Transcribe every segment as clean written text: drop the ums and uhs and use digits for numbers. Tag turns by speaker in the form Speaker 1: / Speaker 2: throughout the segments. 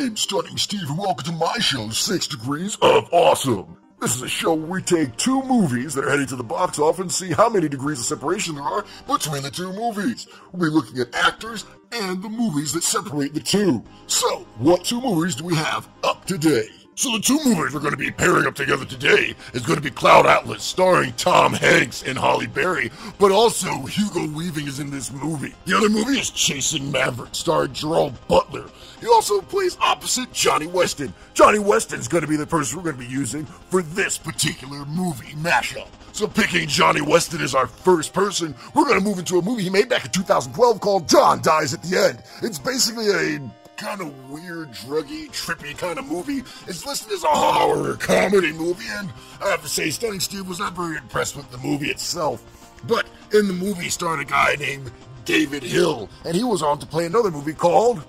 Speaker 1: name's Stunning Steve, and welcome to my show, 6 Degrees of Awesome. This is a show where we take two movies that are heading to the box office and see how many degrees of separation there are between the two movies. We'll be looking at actors and the movies that separate the two. So, what two movies do we have up today? So the two movies we're going to be pairing up together today is going to be Cloud Atlas, starring Tom Hanks and Halle Berry, but also Hugo Weaving is in this movie. The other movie is Chasing Mavericks, starring Gerald Butler. He also plays opposite Jonny Weston. Jonny Weston is going to be the person we're going to be using for this particular movie mashup. So picking Jonny Weston as our first person, we're going to move into a movie he made back in 2012 called John Dies at the End. It's basically a kind of weird, druggy, trippy kind of movie. It's listed as a horror comedy movie, and I have to say, Stunning Steve was not very impressed with the movie itself. But in the movie starred a guy named David Hill, and he was on to play another movie called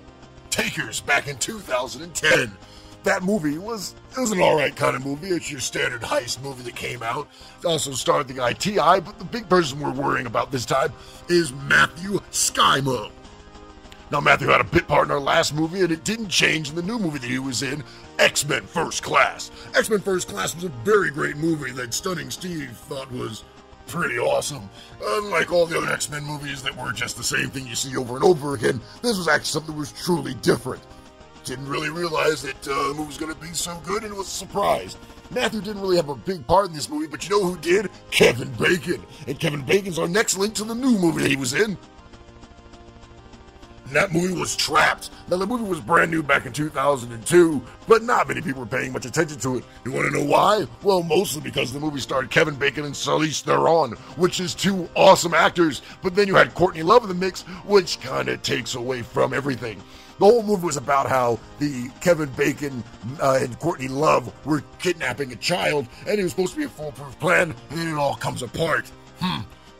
Speaker 1: Takers back in 2010. That movie was an alright kind of movie. It's your standard heist movie that came out. It also starred the guy T.I., but the big person we're worrying about this time is Matthew Skymo. Now, Matthew had a bit part in our last movie, and it didn't change in the new movie that he was in, X-Men First Class. X-Men First Class was a very great movie that Stunning Steve thought was pretty awesome. Unlike all the other X-Men movies that were just the same thing you see over and over again, this was actually something that was truly different. Didn't really realize that the movie was going to be so good, and it was a surprise. Matthew didn't really have a big part in this movie, but you know who did? Kevin Bacon. And Kevin Bacon's our next link to the new movie that he was in. And that movie was Trapped. Now, the movie was brand new back in 2002, but not many people were paying much attention to it. You want to know why? Well, mostly because the movie starred Kevin Bacon and Charlize Theron, which is two awesome actors, but then you had Courtney Love in the mix, which kind of takes away from everything. The whole movie was about how the Kevin Bacon and Courtney Love were kidnapping a child, and it was supposed to be a foolproof plan, and then it all comes apart.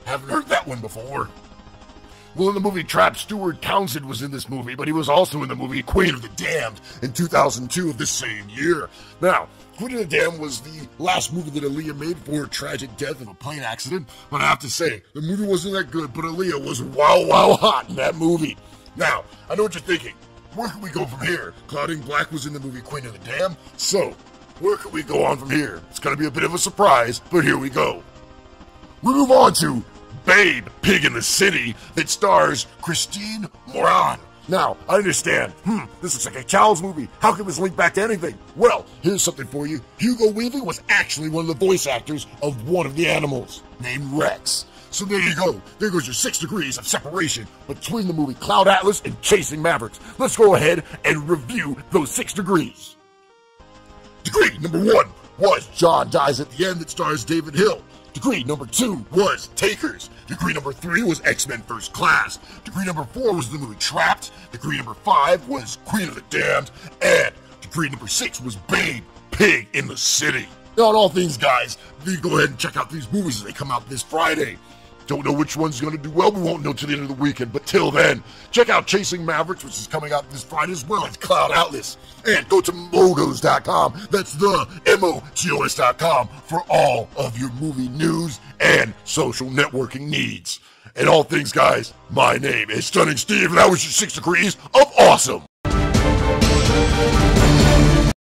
Speaker 1: Haven't heard that one before. Well, in the movie Trapped, Stuart Townsend was in this movie, but he was also in the movie Queen of the Damned in 2002 of this same year. Now, Queen of the Damned was the last movie that Aaliyah made for her tragic death of a plane accident, but I have to say, the movie wasn't that good, but Aaliyah was wow hot in that movie. Now, I know what you're thinking. Where can we go from here? Claudine Black was in the movie Queen of the Damned, so where can we go on from here? It's going to be a bit of a surprise, but here we go. We move on to Babe, Pig in the City, that stars Christine Moran. Now, I understand, this looks like a child's movie. How can this link back to anything? Well, here's something for you. Hugo Weaving was actually one of the voice actors of one of the animals, named Rex. So there you go. There goes your 6 degrees of separation between the movie Cloud Atlas and Chasing Mavericks. Let's go ahead and review those 6 degrees. Degree number 1 was John Dies at the End, that stars David Hill. Degree number 2 was Takers. Degree number 3 was X-Men First Class. Degree number 4 was the movie Trapped. Degree number 5 was Queen of the Damned. And degree number 6 was Babe, Pig in the City. Now, on all things, guys, you go ahead and check out these movies as they come out this Friday. Don't know which one's going to do well. We won't know till the end of the weekend. But till then, check out Chasing Mavericks, which is coming out this Friday, as well as Cloud Atlas. And go to Mogos.com. That's the MOGOS.com for all of your movie news and social networking needs. And all things, guys, my name is Stunning Steve, and that was your 6 degrees of awesome.